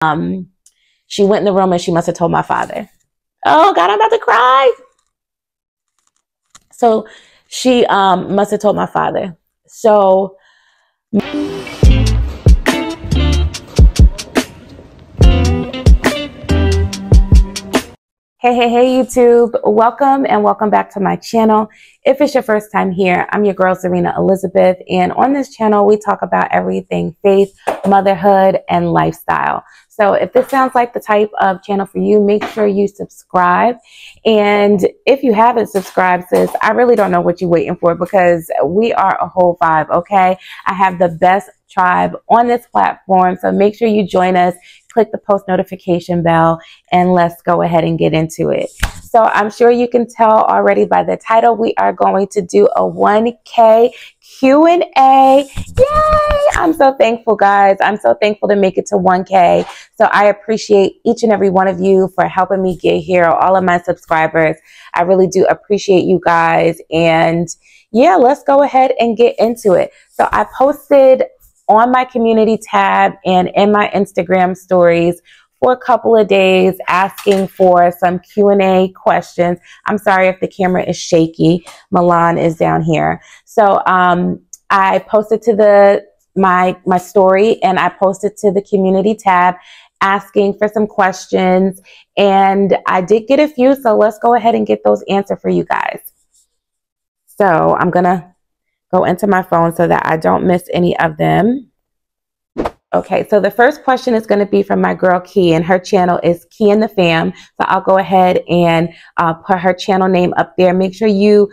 she went in the room and she must have told my father. Oh God, I'm about to cry. So she must have told my father. So Hey YouTube, welcome and welcome back to my channel. If it's your first time here, I'm your girl Zarinah Elizabeth, and on this channel we talk about everything faith, motherhood, and lifestyle. So if this sounds like the type of channel for you, make sure you subscribe. And if you haven't subscribed, sis, I really don't know what you're waiting for, because we are a whole vibe, okay? I have the best tribe on this platform, so make sure you join us. Click the post notification bell and let's go ahead and get into it. So I'm sure you can tell already by the title, we are going to do a 1K Q&A. Yay! I'm so thankful, guys. I'm so thankful to make it to 1K. So I appreciate each and every one of you for helping me get here, all of my subscribers. I really do appreciate you guys. And yeah, let's go ahead and get into it. So I posted on my community tab and in my Instagram stories for a couple of days asking for some Q&A questions. I'm sorry if the camera is shaky. Milan is down here. So I posted to my story, and I posted to the community tab asking for some questions, and I did get a few, so let's go ahead and get those answered for you guys. So I'm gonna go into my phone so that I don't miss any of them. Okay, so the first question is going to be from my girl Key, and her channel is Key and the Fam. So I'll go ahead and put her channel name up there. Make sure you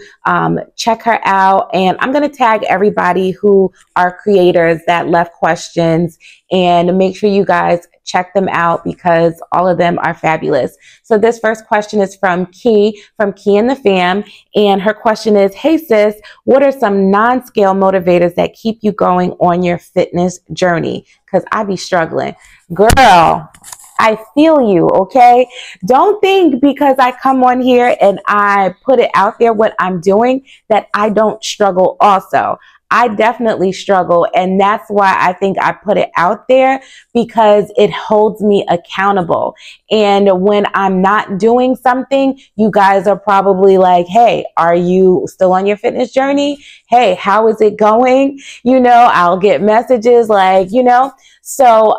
check her out, and I'm going to tag everybody who are creators that left questions, and make sure you guys check them out because all of them are fabulous. So this first question is from Key and the Fam, and her question is, hey sis, what are some non-scale motivators that keep you going on your fitness journey? Because I be struggling. Girl, I feel you, okay? Don't think because I come on here and I put it out there what I'm doing that I don't struggle also. I definitely struggle, and that's why I think I put it out there, because it holds me accountable. And when I'm not doing something, you guys are probably like, hey, are you still on your fitness journey? Hey, how is it going? You know, I'll get messages like, you know. So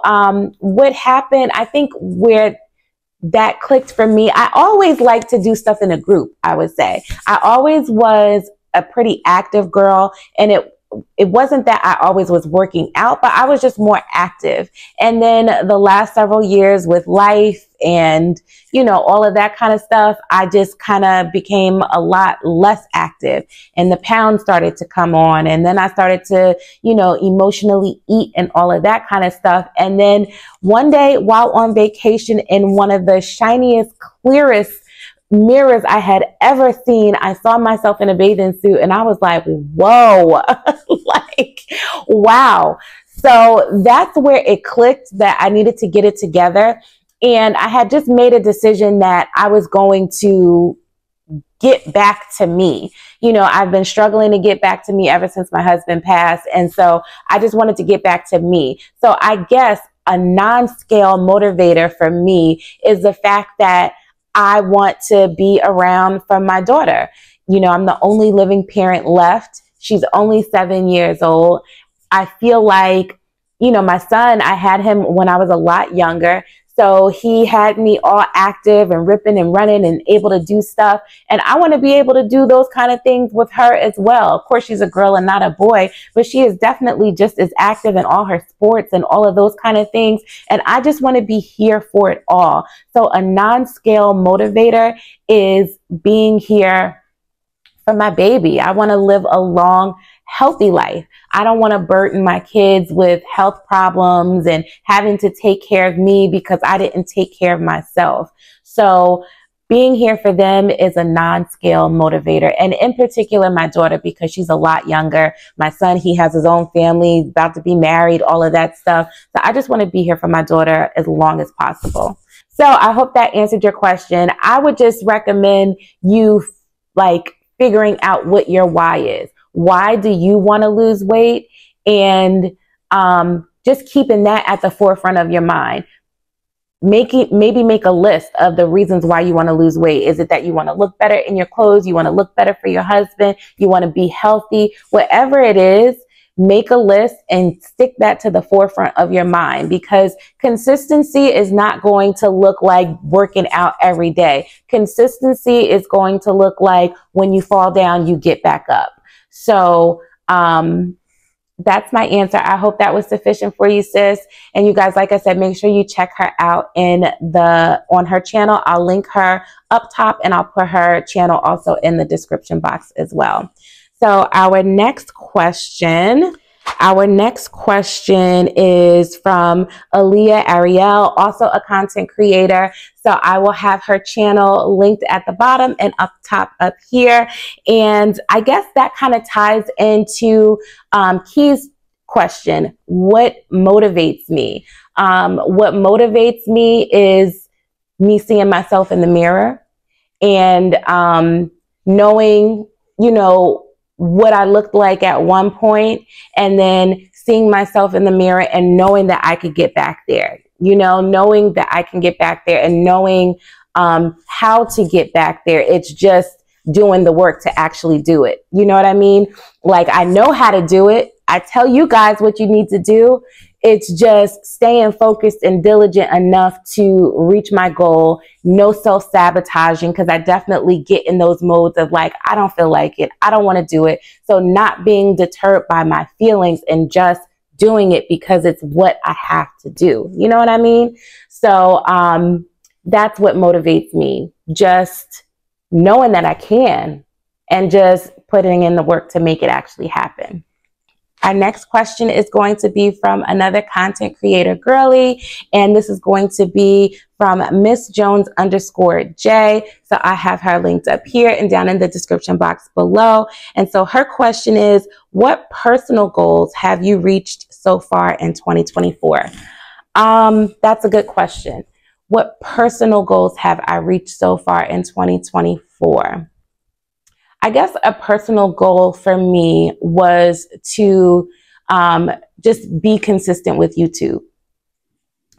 what happened, I think where that clicked for me, I always like to do stuff in a group, I would say. I always was a pretty active girl, and it wasn't that I always was working out, but I was just more active. And then the last several years with life and, you know, all of that kind of stuff, I just kind of became a lot less active, and the pounds started to come on. And then I started to, you know, emotionally eat and all of that kind of stuff. And then one day while on vacation, in one of the shiniest, clearest mirrors I had ever seen, I saw myself in a bathing suit, and I was like, whoa, like, wow. So that's where it clicked that I needed to get it together. And I had just made a decision that I was going to get back to me. You know, I've been struggling to get back to me ever since my husband passed. And so I just wanted to get back to me. So I guess a non-scale motivator for me is the fact that I want to be around for my daughter. You know, I'm the only living parent left. She's only 7 years old. I feel like, you know, my son, I had him when I was a lot younger. So he had me all active and ripping and running and able to do stuff. And I want to be able to do those kind of things with her as well. Of course, she's a girl and not a boy, but she is definitely just as active in all her sports and all of those kind of things. And I just want to be here for it all. So a non-scale motivator is being here for my baby. I want to live a long, healthy life. I don't want to burden my kids with health problems and having to take care of me because I didn't take care of myself. So being here for them is a non-scale motivator. And in particular, my daughter, because she's a lot younger. My son, he has his own family, about to be married, all of that stuff. So I just want to be here for my daughter as long as possible. So I hope that answered your question. I would just recommend you figuring out what your why is. Why do you want to lose weight? And just keeping that at the forefront of your mind. maybe make a list of the reasons why you want to lose weight. Is it that you want to look better in your clothes? You want to look better for your husband? You want to be healthy? Whatever it is, make a list and stick that to the forefront of your mind, because consistency is not going to look like working out every day. Consistency is going to look like when you fall down, you get back up. So, that's my answer. I hope that was sufficient for you, sis. And you guys, like I said, make sure you check her out on her channel. I'll link her up top, and I'll put her channel also in the description box as well. So our next question is from Aaliyah Ariel, also a content creator. So I will have her channel linked at the bottom and up top up here. And I guess that kind of ties into Key's question. What motivates me? What motivates me is me seeing myself in the mirror and knowing, you know, what I looked like at one point, and then seeing myself in the mirror and knowing that I could get back there, you know, knowing that I can get back there and knowing how to get back there. It's just doing the work to actually do it. You know what I mean? Like, I know how to do it. I tell you guys what you need to do. It's just staying focused and diligent enough to reach my goal. No self-sabotaging, because I definitely get in those modes of like, I don't feel like it. I don't want to do it. So not being deterred by my feelings and just doing it because it's what I have to do. You know what I mean? So that's what motivates me. Just knowing that I can and just putting in the work to make it actually happen. Our next question is going to be from another content creator girly, and this is going to be from Miss Jones_J. So I have her linked up here and down in the description box below. And so her question is, what personal goals have you reached so far in 2024? That's a good question. What personal goals have I reached so far in 2024? I guess a personal goal for me was to just be consistent with YouTube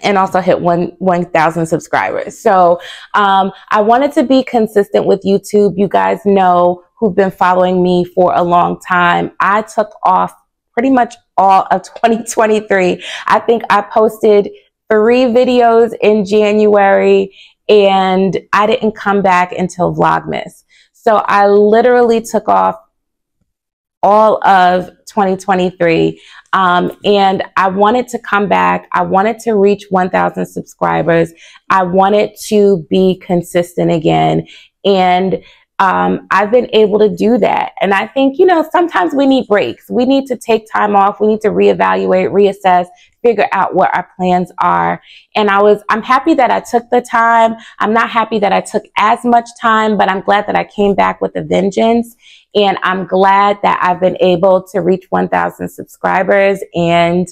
and also hit 1,000 subscribers. So I wanted to be consistent with YouTube. You guys know, who've been following me for a long time, I took off pretty much all of 2023. I think I posted 3 videos in January, and I didn't come back until Vlogmas. So I literally took off all of 2023, and I wanted to come back. I wanted to reach 1,000 subscribers. I wanted to be consistent again, and I've been able to do that. And I think, you know, sometimes we need breaks. We need to take time off. We need to reevaluate, reassess, figure out what our plans are. And I'm happy that I took the time. I'm not happy that I took as much time, but I'm glad that I came back with a vengeance. And I'm glad that I've been able to reach 1,000 subscribers and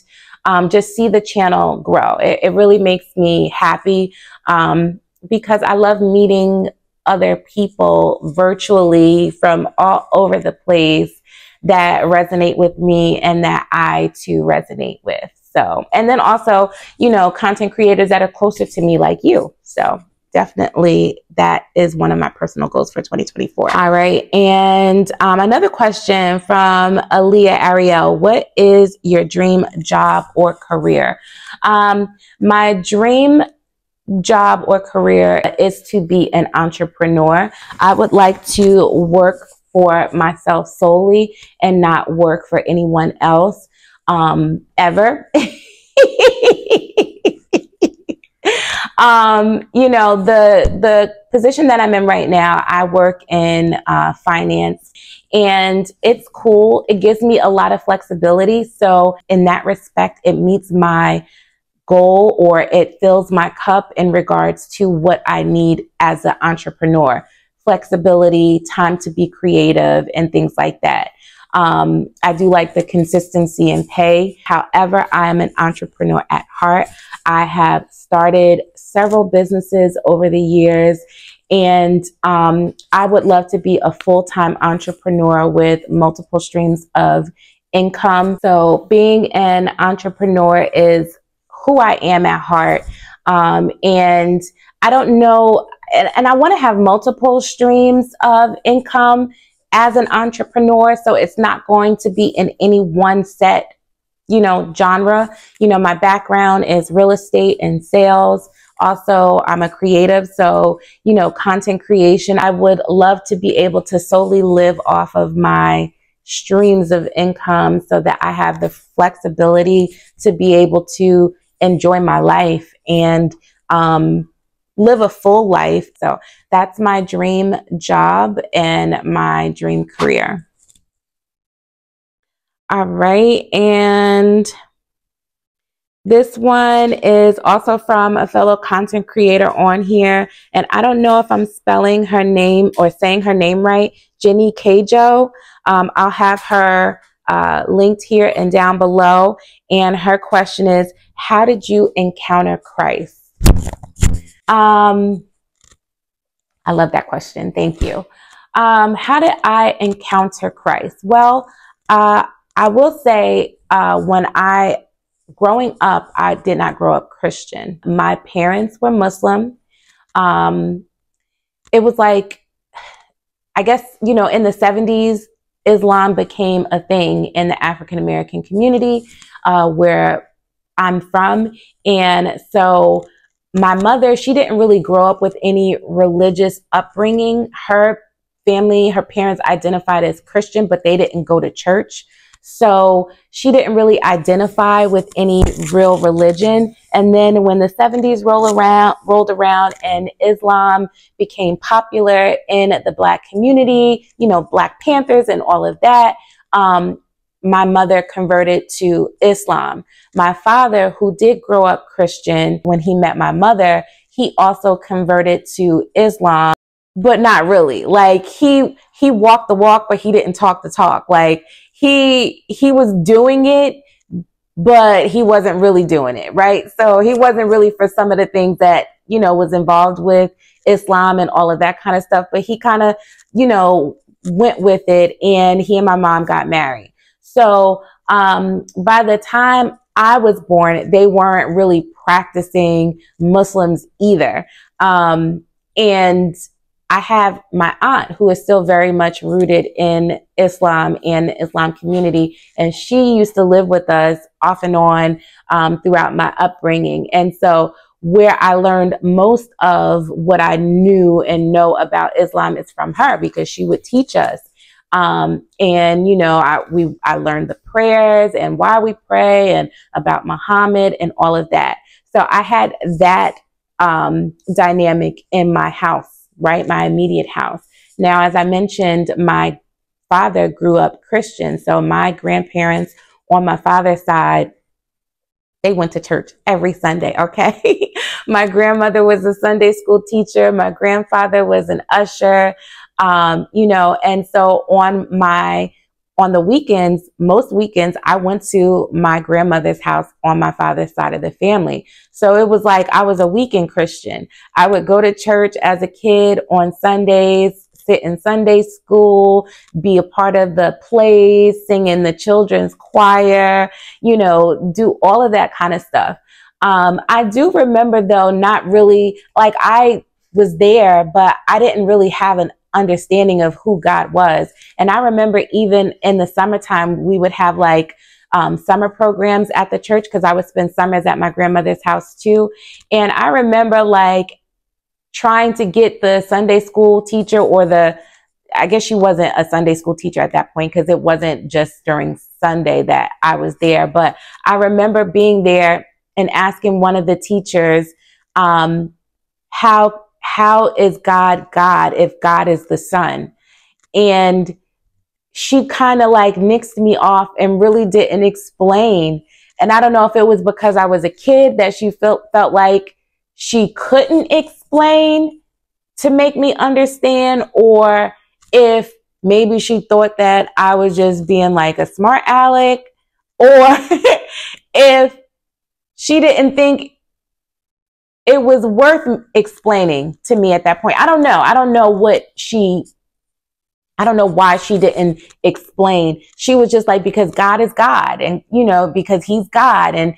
just see the channel grow. It really makes me happy because I love meeting other people virtually from all over the place that resonate with me and that I too resonate with. So, and then also, you know, content creators that are closer to me like you. So definitely that is one of my personal goals for 2024. All right. And another question from Aaliyah Ariel. What is your dream job or career? My dream job or career is to be an entrepreneur. I would like to work for myself solely and not work for anyone else ever. You know, the position that I'm in right now, I work in finance, and it's cool. It gives me a lot of flexibility. So in that respect, it meets my goal, or it fills my cup in regards to what I need as an entrepreneur. Flexibility, time to be creative, and things like that. I do like the consistency in pay. However, I am an entrepreneur at heart. I have started several businesses over the years, and I would love to be a full-time entrepreneur with multiple streams of income. So being an entrepreneur is who I am at heart. And I don't know, and I want to have multiple streams of income as an entrepreneur. So it's not going to be in any one set, genre. My background is real estate and sales. Also, I'm a creative. So, content creation. I would love to be able to solely live off of my streams of income so that I have the flexibility to be able to enjoy my life and live a full life. So that's my dream job and my dream career. All right. And this one is also from a fellow content creator on here. And I don't know if I'm spelling her name or saying her name right. Jenny Kajo. I'll have her linked here and down below. And her question is, how did you encounter Christ? I love that question. Thank you. How did I encounter Christ? Well, I will say growing up, I did not grow up Christian. My parents were Muslim. It was like, I guess, in the 70s, Islam became a thing in the African American community where I'm from. And so my mother, she didn't really grow up with any religious upbringing. Her family, her parents identified as Christian, but they didn't go to church. So she didn't really identify with any real religion. And then when the 70s rolled around and Islam became popular in the Black community, Black Panthers and all of that, my mother converted to Islam. My father, who did grow up Christian, when he met my mother, he also converted to Islam, but not really. Like he walked the walk, but he didn't talk the talk. Like he was doing it, but he wasn't really doing it, right? So he wasn't really for some of the things that, was involved with Islam and all of that kind of stuff. But he kind of, went with it, and he and my mom got married. So by the time I was born, they weren't really practicing Muslims either. And I have my aunt who is still very much rooted in Islam and the Islam community. And she used to live with us off and on throughout my upbringing. And so where I learned most of what I knew and know about Islam is from her, because she would teach us. And, I learned the prayers and why we pray and about Muhammad and all of that. So I had that dynamic in my house. Right? My immediate house. Now, as I mentioned, my father grew up Christian. So my grandparents on my father's side, they went to church every Sunday. Okay. My grandmother was a Sunday school teacher. My grandfather was an usher. And so on the weekends, most weekends, I went to my grandmother's house on my father's side of the family. So it was like I was a weekend Christian. I would go to church as a kid on Sundays, sit in Sunday school, be a part of the plays, sing in the children's choir, do all of that kind of stuff. I do remember, though, not really, like I was there, but I didn't really have an understanding of who God was. And I remember even in the summertime, we would have like summer programs at the church, because I would spend summers at my grandmother's house too. And I remember like trying to get the Sunday school teacher, or I guess she wasn't a Sunday school teacher at that point, because it wasn't just during Sunday that I was there. But I remember being there and asking one of the teachers, how is God God if God is the Son? And she kind of like nixed me off and really didn't explain. And I don't know if it was because I was a kid that she felt like she couldn't explain to make me understand, or if maybe she thought that I was just being like a smart aleck, or if she didn't think it was worth explaining to me at that point. I don't know. I don't know why she didn't explain. She was just like, because God is God, and, because he's God. And,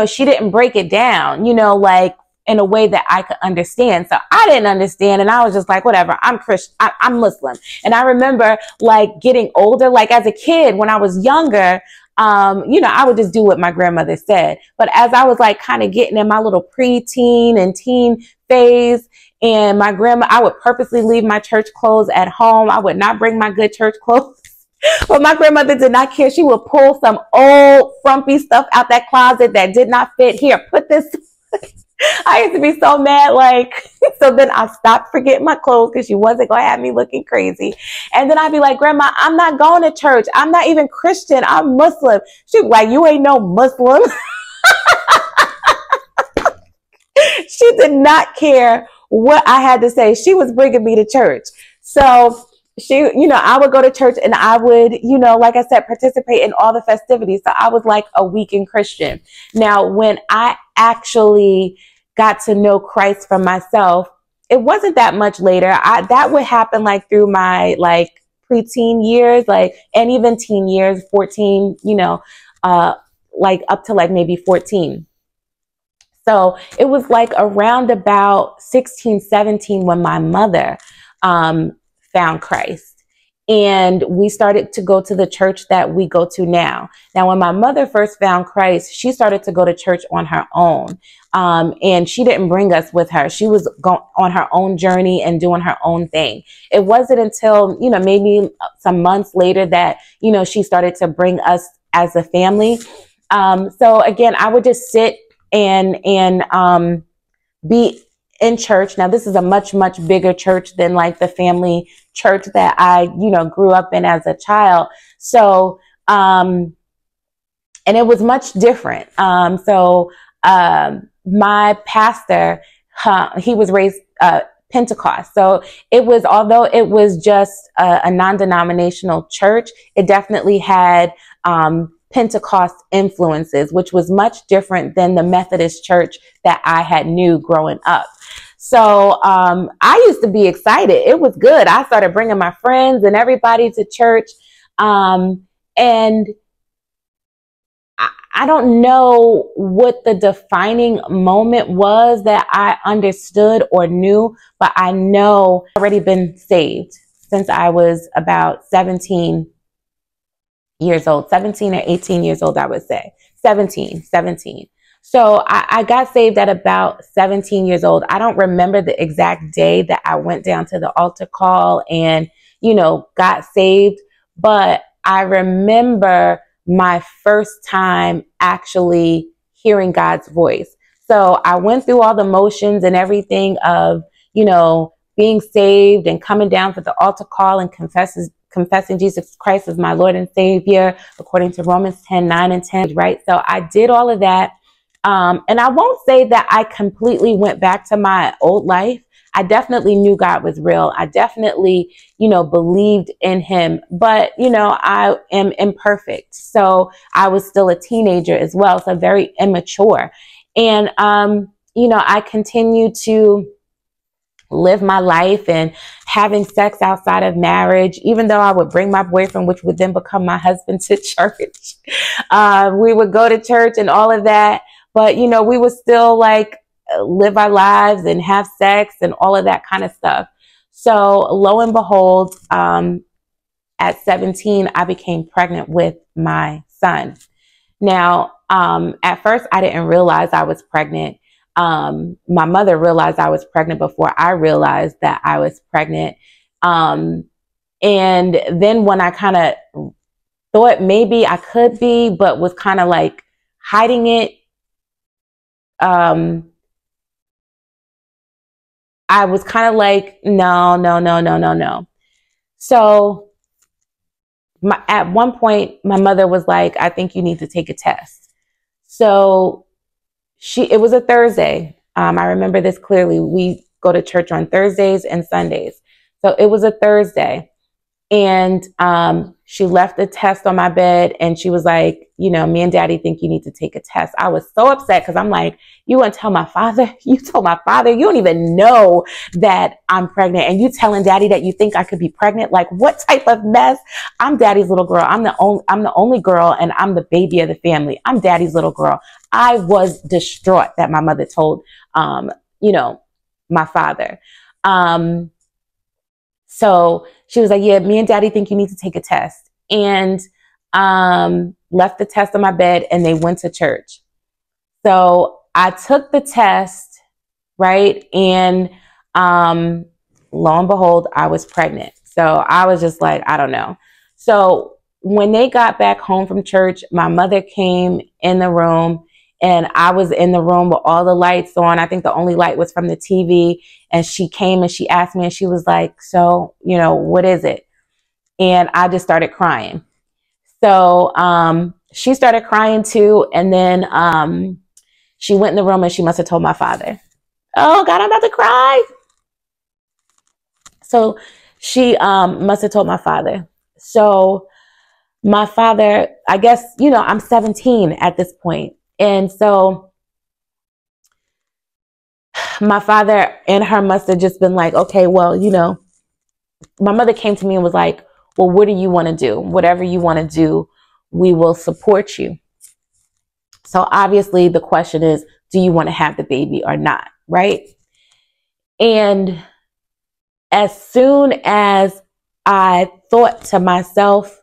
she didn't break it down, like in a way that I could understand. So I didn't understand. And I was just like, whatever, I'm Christian, I'm Muslim. And I remember like getting older, like as a kid, when I was younger, you know, I would just do what my grandmother said. But as I was like kind of getting in my little preteen and teen phase, and my grandma, I would purposely leave my church clothes at home. I would not bring my good church clothes. But my grandmother did not care. She would pull some old frumpy stuff out that closet that did not fit. Here, put this. I used to be so mad, like, so then I stopped forgetting my clothes because she wasn't going to have me looking crazy. And then I'd be like, Grandma, I'm not going to church. I'm not even Christian. I'm Muslim. She'd be like, you ain't no Muslim. She did not care what I had to say. She was bringing me to church. So she, you know, I would go to church and I would, you know, like I said, participate in all the festivities. So I was like a weekend Christian. Now, when I actually got to know Christ for myself, it wasn't that much later. That would happen like through my like preteen years, like, and even teen years, 14, you know, like up to like maybe 14. So it was like around about 16, 17 when my mother, found Christ, and we started to go to the church that we go to now. Now, when my mother first found Christ, she started to go to church on her own. And she didn't bring us with her. She was going on her own journey and doing her own thing. It wasn't until, you know, maybe some months later that, you know, she started to bring us as a family. So again, I would just sit and be in church. Now, this is a much, much bigger church than like the family church that I, you know, grew up in as a child. So, and it was much different. My pastor, he was raised, Pentecost. So it was, although it was just a non-denominational church, it definitely had, Pentecost influences, which was much different than the Methodist church that I had knew growing up. So I used to be excited. It was good. I started bringing my friends and everybody to church. And I don't know what the defining moment was that I understood or knew, but I know I've already been saved since I was about 17 years old, 17 or 18 years old, I would say. 17. So I got saved at about 17 years old. I don't remember the exact day that I went down to the altar call and, you know, got saved, but I remember my first time actually hearing God's voice. So I went through all the motions and everything of, you know, being saved and coming down for the altar call and confessing Jesus Christ as my Lord and Savior, according to Romans 10:9-10, right? So I did all of that. And I won't say that I completely went back to my old life. I definitely knew God was real. I definitely, you know, believed in him, but, you know, I am imperfect. So I was still a teenager as well. So very immature. And, you know, I continued to live my life and having sex outside of marriage, even though I would bring my boyfriend, which would then become my husband, to church. We would go to church and all of that. But, you know, we would still like live our lives and have sex and all of that kind of stuff. So lo and behold, at 17, I became pregnant with my son. Now, at first, I didn't realize I was pregnant. My mother realized I was pregnant before I realized that I was pregnant. And then when I kind of thought maybe I could be, but was kind of like hiding it, I was kind of like, no. So at one point, my mother was like, I think you need to take a test. So it was a Thursday. I remember this clearly. We go to church on Thursdays and Sundays. So it was a Thursday. And She left a test on my bed and she was like, you know, me and daddy think you need to take a test. I was so upset because I'm like, you want to tell my father? You told my father? You don't even know that I'm pregnant and you telling daddy that you think I could be pregnant? Like, what type of mess? I'm daddy's little girl. I'm the only girl and I'm the baby of the family. I'm daddy's little girl. I was distraught that my mother told, you know, my father. So she was like, yeah, me and daddy think you need to take a test, and left the test on my bed and they went to church. So I took the test, right? And lo and behold, I was pregnant. So I was just like, I don't know. So when they got back home from church, my mother came in the room and I was in the room with all the lights on. I think the only light was from the TV. And she came and she asked me and she was like, so, you know, what is it? And I just started crying. So she started crying too. And then she went in the room and she must have told my father, oh God, I'm about to cry. So she must have told my father. So my father, I guess, you know, I'm 17 at this point. And so my father and her must have just been like, okay, well, you know, my mother came to me and was like, well, what do you want to do? Whatever you want to do, we will support you. So obviously the question is, do you want to have the baby or not? Right. And as soon as I thought to myself,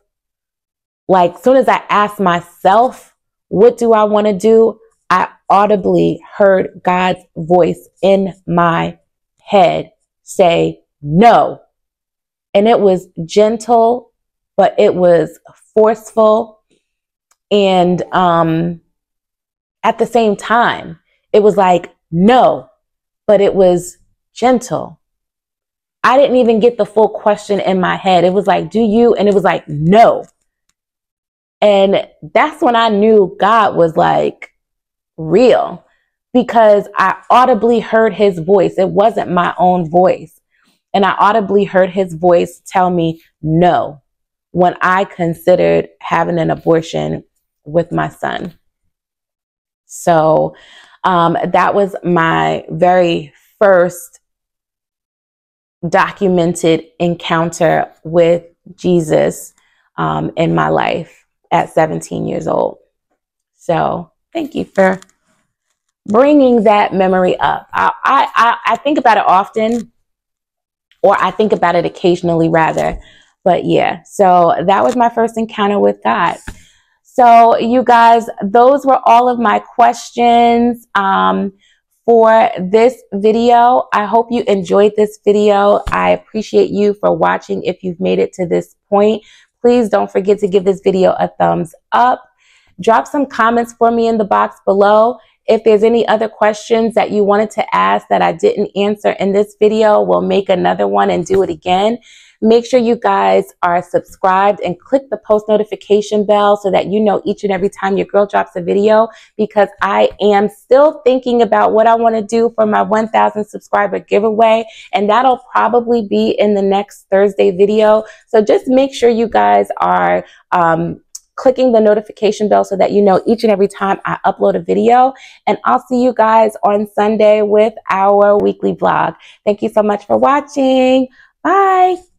like, soon as I asked myself, what do I want to do? I audibly heard God's voice in my head say, no. And it was gentle, but it was forceful. And at the same time, it was like, no, but it was gentle. I didn't even get the full question in my head. It was like, do you? And it was like, no. And that's when I knew God was like real, because I audibly heard his voice. It wasn't my own voice. And I audibly heard his voice tell me no when I considered having an abortion with my son. So that was my very first documented encounter with Jesus in my life at 17 years old. So thank you for bringing that memory up. I think about it often, or I think about it occasionally rather. But yeah, so that was my first encounter with God. So you guys, those were all of my questions for this video. I hope you enjoyed this video. I appreciate you for watching. If you've made it to this point, please don't forget to give this video a thumbs up. Drop some comments for me in the box below. If there's any other questions that you wanted to ask that I didn't answer in this video, we'll make another one and do it again. Make sure you guys are subscribed and click the post notification bell so that you know each and every time your girl drops a video, because I am still thinking about what I want to do for my 1,000 subscriber giveaway, and that'll probably be in the next Thursday video. So just make sure you guys are clicking the notification bell so that you know each and every time I upload a video. And I'll see you guys on Sunday with our weekly vlog. Thank you so much for watching. Bye.